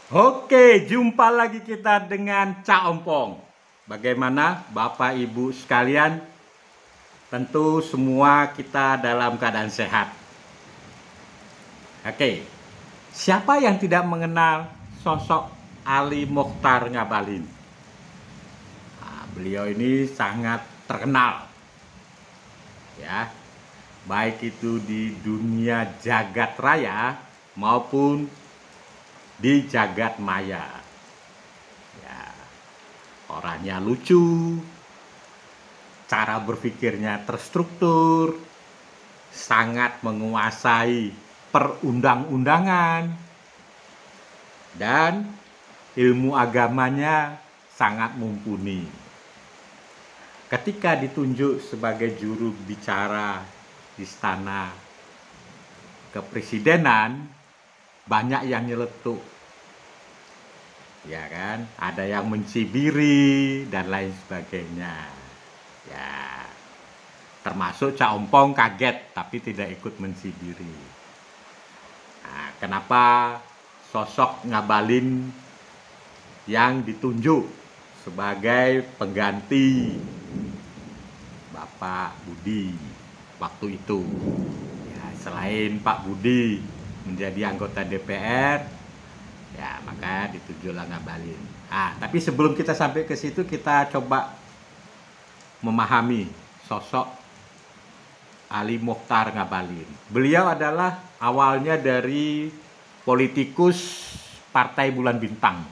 Oke, jumpa lagi kita dengan Cak Ompong. Bagaimana Bapak Ibu sekalian? Tentu semua kita dalam keadaan sehat. Oke, siapa yang tidak mengenal sosok Ali Mokhtar Ngabalin? Beliau ini sangat terkenal, ya, baik itu di dunia jagat raya maupun di jagat maya. Ya, orangnya lucu, cara berpikirnya terstruktur, sangat menguasai perundang-undangan, dan ilmu agamanya sangat mumpuni. Ketika ditunjuk sebagai juru bicara istana kepresidenan, banyak yang nyeletuk, ya kan? Ada yang mencibiri dan lain sebagainya. Ya, termasuk Cak Ompong kaget tapi tidak ikut mencibiri. Nah, kenapa sosok Ngabalin yang ditunjuk sebagai pengganti Bapak Budi waktu itu? Ya, selain Pak Budi menjadi anggota DPR, ya maka ditunjuklah Ngabalin. Tapi sebelum kita sampai ke situ, kita coba memahami sosok Ali Mokhtar Ngabalin. Beliau adalah awalnya dari politikus Partai Bulan Bintang,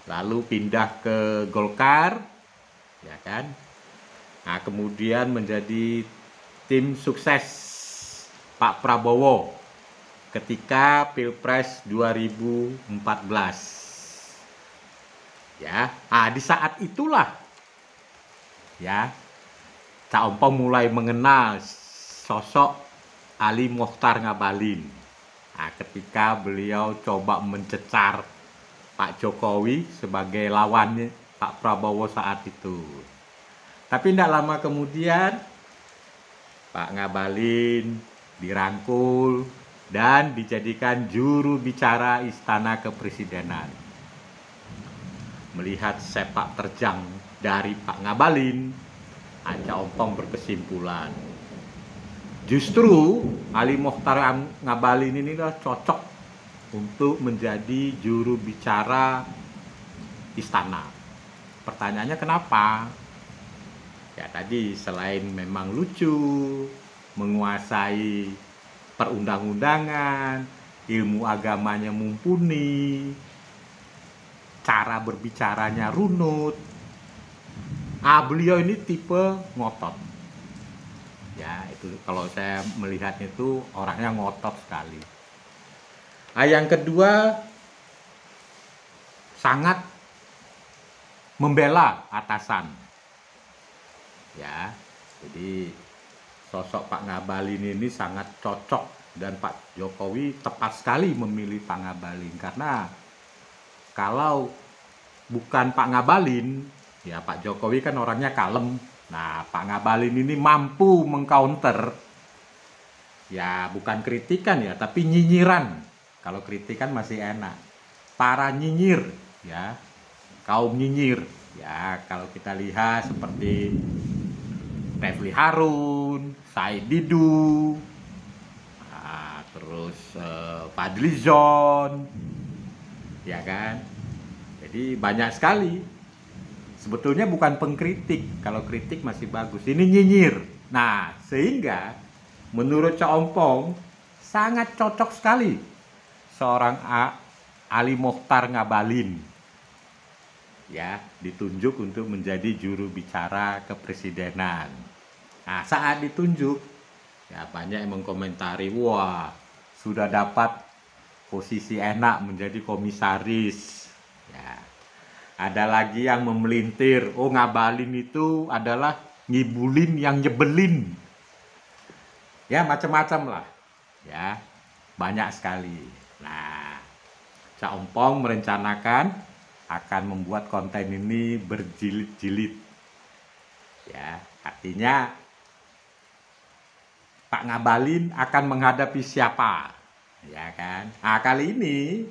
lalu pindah ke Golkar, ya kan? Nah, kemudian menjadi tim sukses Pak Prabowo ketika Pilpres 2014. Ya, di saat itulah, ya, Cak Ompong mulai mengenal sosok Ali Mokhtar Ngabalin. Ketika beliau coba mencecar Pak Jokowi sebagai lawannya Pak Prabowo saat itu. Tapi tidak lama kemudian Pak Ngabalin dirangkul dan dijadikan juru bicara Istana Kepresidenan. Melihat sepak terjang dari Pak Ngabalin, Cak Ompong berkesimpulan, justru Ali Mokhtar Ngabalin inilah cocok untuk menjadi juru bicara istana. Pertanyaannya kenapa? Ya tadi, selain memang lucu, menguasai perundang-undangan, ilmu agamanya mumpuni, cara berbicaranya runut, beliau ini tipe ngotot. Ya, itu kalau saya melihatnya itu orangnya ngotot sekali. Yang kedua, sangat membela atasan. Ya, jadi sosok Pak Ngabalin ini sangat cocok, dan Pak Jokowi tepat sekali memilih Pak Ngabalin, karena kalau bukan Pak Ngabalin, ya Pak Jokowi kan orangnya kalem. Nah, Pak Ngabalin ini mampu mengcounter, ya bukan kritikan ya, tapi nyinyiran. Kalau kritikan masih enak. Para nyinyir, ya, kaum nyinyir. Ya, kalau kita lihat seperti Refli Harun, Said Didu, terus Fadlizon, ya kan? Jadi banyak sekali. Sebetulnya bukan pengkritik, kalau kritik masih bagus. Ini nyinyir. Nah, sehingga menurut Cak Ompong sangat cocok sekali seorang Ali Mokhtar Ngabalin, ya, ditunjuk untuk menjadi juru bicara kepresidenan. Nah, saat ditunjuk, ya banyak yang mengkomentari, wah, sudah dapat posisi enak menjadi komisaris. Ya, ada lagi yang memelintir, oh Ngabalin itu adalah ngibulin yang nyebelin. Ya, macam-macam lah. Ya, banyak sekali. Nah, Cak Ompong merencanakan akan membuat konten ini berjilid-jilid. Ya, artinya Pak Ngabalin akan menghadapi siapa, ya kan? Kali ini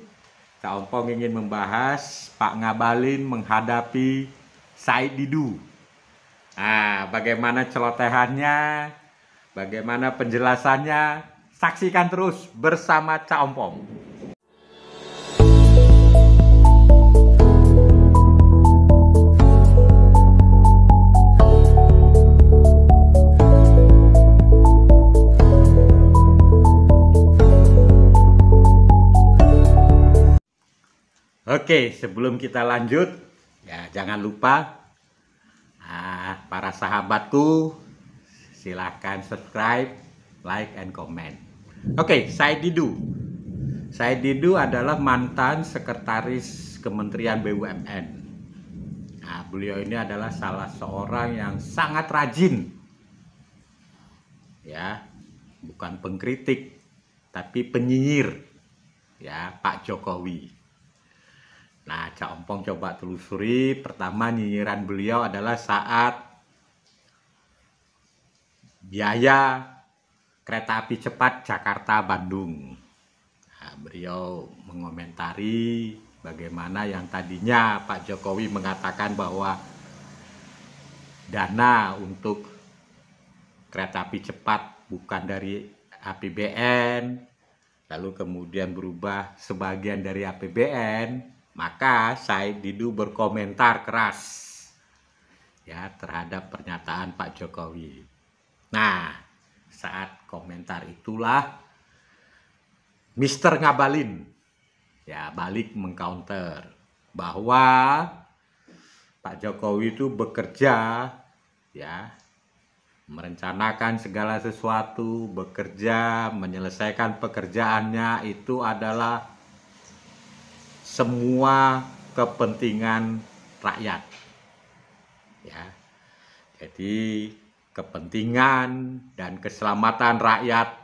Cak Ompong ingin membahas Pak Ngabalin menghadapi Said Didu. Nah, bagaimana celotehannya, bagaimana penjelasannya, saksikan terus bersama Cak Ompong. Oke, sebelum kita lanjut, ya jangan lupa para sahabatku, silahkan subscribe, like, and comment. Oke, Said Didu. Said Didu adalah mantan sekretaris Kementerian BUMN. Nah, beliau ini adalah salah seorang yang sangat rajin, ya, bukan pengkritik, tapi penyinyir, ya, Pak Jokowi. Nah, Cak Ompong coba telusuri. Pertama, nyinyiran beliau adalah saat biaya kereta api cepat Jakarta-Bandung. Nah, beliau mengomentari bagaimana yang tadinya Pak Jokowi mengatakan bahwa dana untuk kereta api cepat bukan dari APBN, lalu kemudian berubah sebagian dari APBN. Maka Said Didu berkomentar keras, ya, terhadap pernyataan Pak Jokowi. Nah, saat komentar itulah Mr. Ngabalin, ya, balik mengcounter bahwa Pak Jokowi itu bekerja, ya, merencanakan segala sesuatu, bekerja, menyelesaikan pekerjaannya itu adalah semua kepentingan rakyat, ya. Jadi kepentingan dan keselamatan rakyat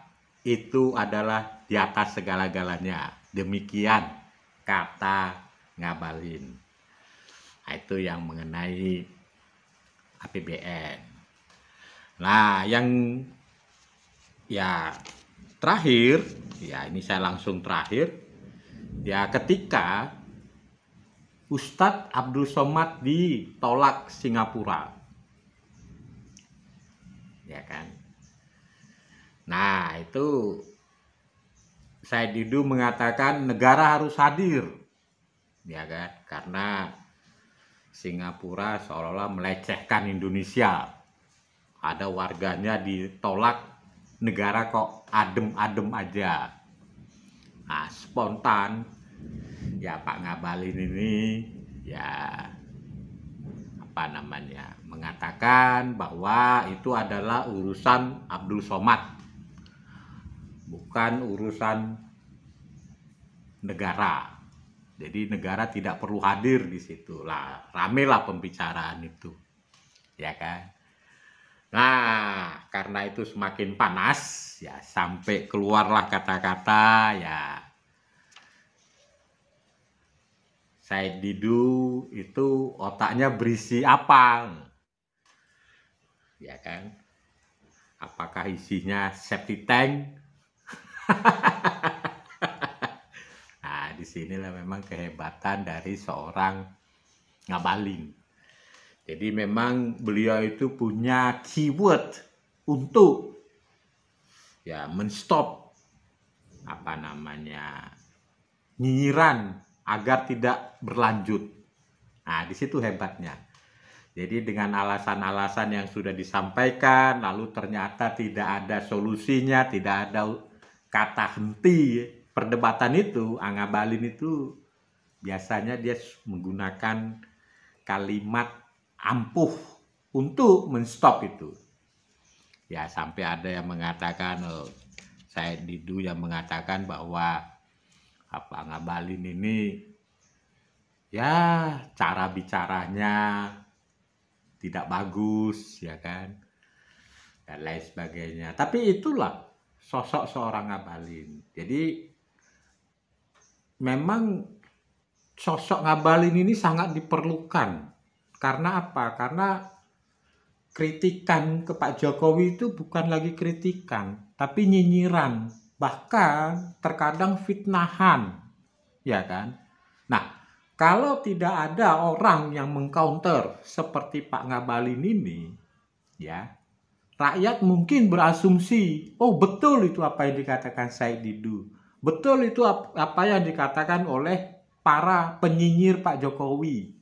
itu adalah di atas segala-galanya. Demikian kata Ngabalin. Nah, itu yang mengenai APBN. Nah, yang ya terakhir, ya ini saya langsung terakhir. Ya, ketika Ustadz Abdul Somad ditolak Singapura, ya kan. Nah, itu Said Didu mengatakan negara harus hadir, ya kan, karena Singapura seolah-olah melecehkan Indonesia. Ada warganya ditolak, negara kok adem-adem aja. Nah, spontan ya Pak Ngabalin ini ya mengatakan bahwa itu adalah urusan Abdul Somad, bukan urusan negara. Jadi negara tidak perlu hadir di situ. Lah, ramelah pembicaraan itu, ya kan. Nah, karena itu semakin panas, ya sampai keluarlah kata-kata, ya, Said Didu itu otaknya berisi apa, ya kan? Apakah isinya septic tank? Nah, disinilah memang kehebatan dari seorang Ngabalin. Jadi memang beliau itu punya keyword untuk ya menstop nyinyiran agar tidak berlanjut. Nah, di situ hebatnya. Jadi dengan alasan-alasan yang sudah disampaikan, lalu ternyata tidak ada solusinya, tidak ada kata henti perdebatan itu, Ngabalin itu biasanya dia menggunakan kalimat ampuh untuk menstop itu. Ya, sampai ada yang mengatakan, Said Didu yang mengatakan bahwa Ngabalin ini ya cara bicaranya tidak bagus, ya kan, dan lain sebagainya. Tapi itulah sosok seorang Ngabalin. Jadi memang sosok Ngabalin ini sangat diperlukan. Karena apa? Karena kritikan ke Pak Jokowi itu bukan lagi kritikan, tapi nyinyiran. Bahkan terkadang fitnahan, ya kan? Nah, kalau tidak ada orang yang mengcounter seperti Pak Ngabalin ini, ya, rakyat mungkin berasumsi, oh betul itu apa yang dikatakan Said Didu. Betul itu apa yang dikatakan oleh para penyinyir Pak Jokowi.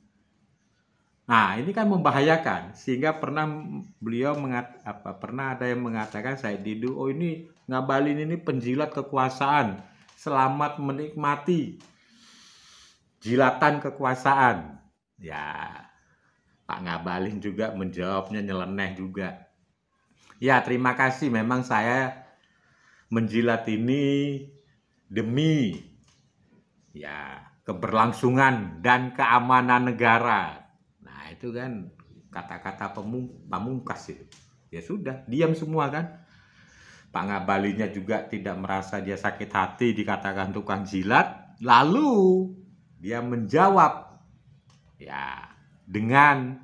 Nah, ini kan membahayakan sehingga beliau pernah ada yang mengatakan Said Didu, oh ini Ngabalin ini penjilat kekuasaan, selamat menikmati jilatan kekuasaan. Ya, Pak Ngabalin juga menjawabnya nyeleneh juga. Ya, terima kasih. Memang saya menjilat ini demi ya keberlangsungan dan keamanan negara. Nah, itu kan kata-kata pamungkas itu. Ya sudah, diam semua kan. Pak Ngabalinnya juga tidak merasa dia sakit hati dikatakan tukang jilat. Lalu dia menjawab ya dengan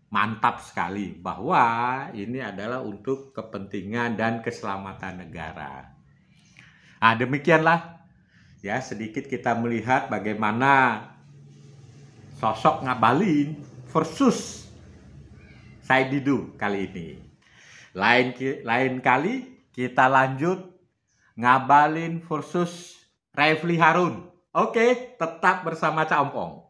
mantap sekali bahwa ini adalah untuk kepentingan dan keselamatan negara. Nah, demikianlah ya sedikit kita melihat bagaimana sosok Ngabalin versus Said Didu kali ini. Lain kali kita lanjut Ngabalin versus Refli Harun. Oke, tetap bersama Cak Ompong.